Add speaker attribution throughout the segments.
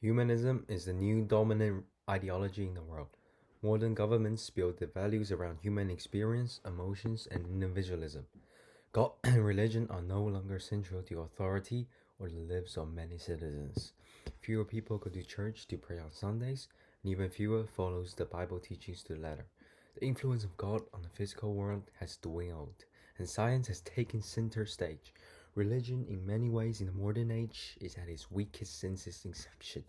Speaker 1: Humanism is the new dominant ideology in the world. Modern governments build their values around human experience, emotions, and individualism. God and religion are no longer central to authority or the lives of many citizens. Fewer people go to church to pray on Sundays, and even fewer follows the Bible teachings to the letter. The influence of God on the physical world has dwindled, and science has taken center stage. Religion, in many ways in the modern age, is at its weakest since its inception.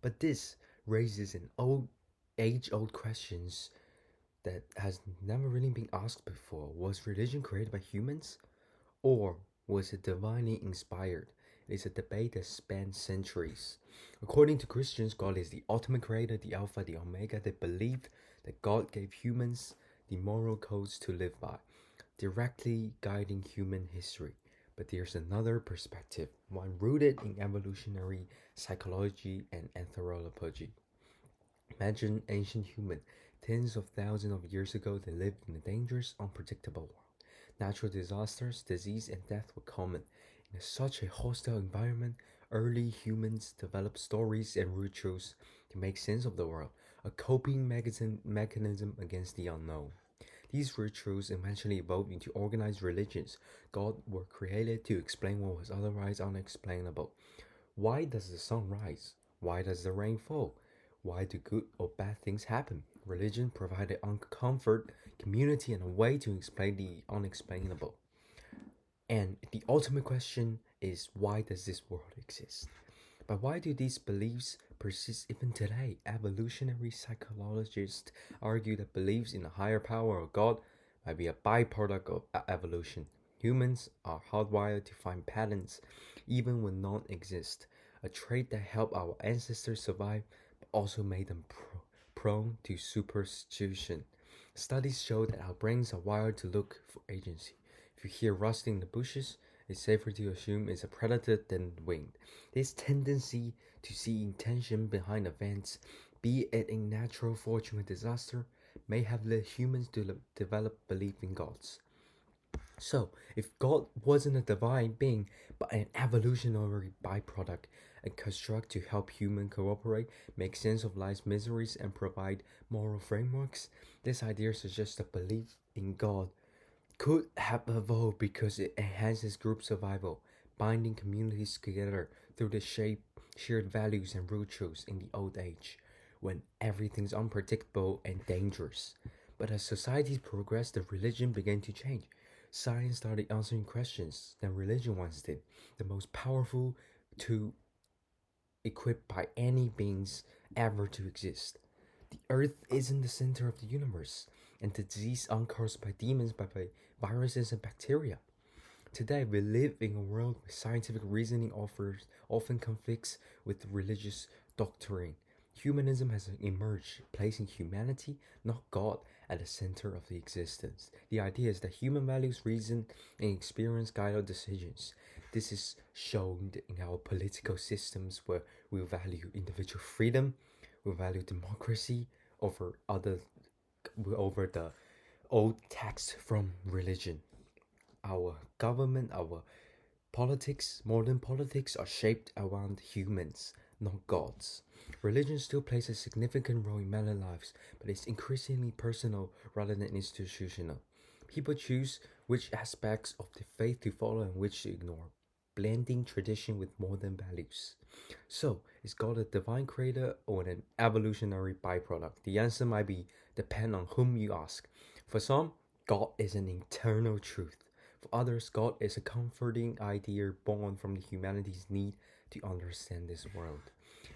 Speaker 1: But this raises an age-old questions that has never really been asked before. Was religion created by humans? Or was it divinely inspired? It is a debate that spans centuries. According to Christians, God is the ultimate creator, the Alpha, the Omega. They believed that God gave humans the moral codes to live by, directly guiding human history. But there's another perspective, one rooted in evolutionary psychology and anthropology. Imagine ancient human. Tens of thousands of years ago, they lived in a dangerous, unpredictable world. Natural disasters, disease, and death were common. In such a hostile environment, early humans developed stories and rituals to make sense of the world, a coping mechanism against the unknown. These rituals eventually evolved into organized religions. God were created to explain what was otherwise unexplainable. Why does the sun rise? Why does the rain fall? Why do good or bad things happen? Religion provided comfort, community, and a way to explain the unexplainable. And the ultimate question is, why does this world exist? But why do these beliefs persist even today? Evolutionary psychologists argue that beliefs in a higher power or God might be a byproduct of evolution. Humans are hardwired to find patterns even when none exist, a trait that helped our ancestors survive but also made them prone to superstition. Studies show that our brains are wired to look for agency. If you hear rustling in the bushes, it's safer to assume it's a predator than wind. This tendency to see intention behind events, be it a natural fortune or disaster, may have led humans to develop belief in gods. So, if God wasn't a divine being, but an evolutionary byproduct, a construct to help humans cooperate, make sense of life's miseries, and provide moral frameworks, this idea suggests that belief in God could have evolved because it enhances group survival, binding communities together through the shared values and rituals in the old age, when everything's unpredictable and dangerous. But as societies progressed, the religion began to change. Science started answering questions than religion once did. The most powerful tool equipped by any beings ever to exist. The Earth isn't the center of the universe, and the disease aren't caused by demons but by viruses and bacteria. Today, we live in a world where scientific reasoning often conflicts with religious doctrine. Humanism has emerged, placing humanity, not God, at the center of the existence. The idea is that human values, reason, and experience guide our decisions. This is shown in our political systems where we value individual freedom, we value democracy over the old text from religion. Our government, our politics, modern politics are shaped around humans, not gods. Religion still plays a significant role in many lives, but it's increasingly personal rather than institutional. People choose which aspects of the faith to follow and which to ignore, blending tradition with modern values. So, is God a divine creator or an evolutionary byproduct? The answer might depend on whom you ask. For some, God is an eternal truth. For others, God is a comforting idea born from humanity's need to understand this world.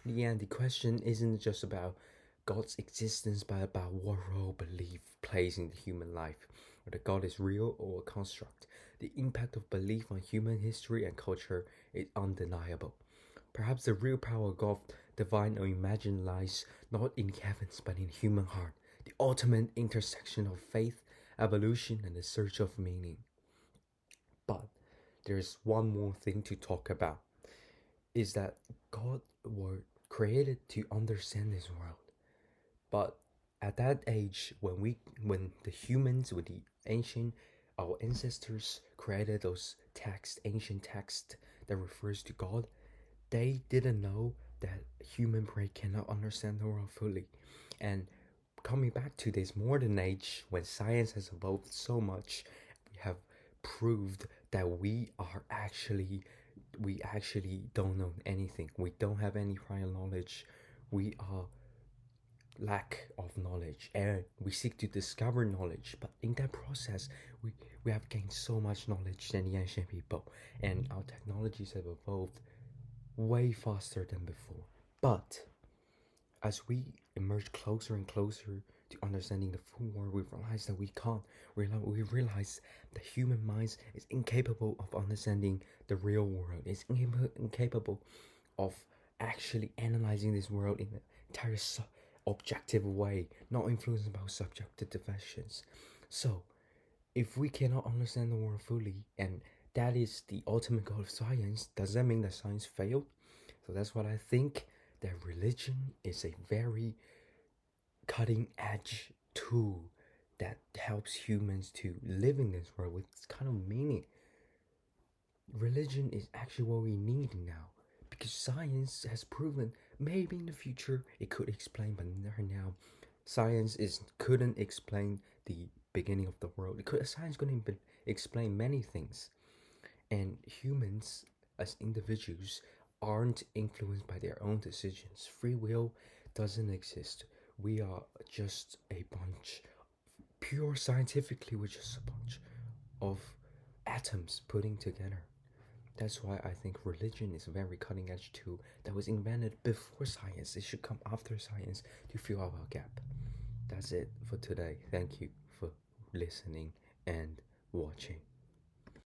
Speaker 1: In the end, the question isn't just about God's existence, but about what role belief plays in the human life, whether God is real or a construct. The impact of belief on human history and culture is undeniable. Perhaps the real power of God, divine or imagined, lies not in heavens but in human heart, the ultimate intersection of faith, evolution, and the search of meaning. But there's one more thing to talk about, is that God were created to understand this world. But at that age, when the humans, with the ancient, our ancestors created those ancient texts that refers to God, they didn't know that human brain cannot understand the world fully. And coming back to this modern age when science has evolved so much, we have proved that we actually don't know anything. We don't have any prior knowledge. We are lack of knowledge and we seek to discover knowledge, but in that process we have gained so much knowledge than the ancient people, and our technologies have evolved way faster than before. But as we emerge closer and closer to understanding the full world, we realize that we can't. We realize the human mind is incapable of understanding the real world. It's incapable of actually analyzing this world in an entire objective way, not influenced by subjective dimensions. So, if we cannot understand the world fully, and that is the ultimate goal of science, does that mean that science failed? So that's what I think, that religion is a very cutting edge tool that helps humans to live in this world with kind of meaning. Religion is actually what we need now, because science has proven maybe in the future it could explain, but now science couldn't explain the beginning of the world. Science couldn't explain many things, and humans as individuals aren't influenced by their own decisions. Free will doesn't exist. We are just a bunch, pure scientifically, we're just a bunch of atoms putting together. That's why I think religion is a very cutting edge tool that was invented before science. It should come after science to fill our gap. That's it for today. Thank you for listening and watching.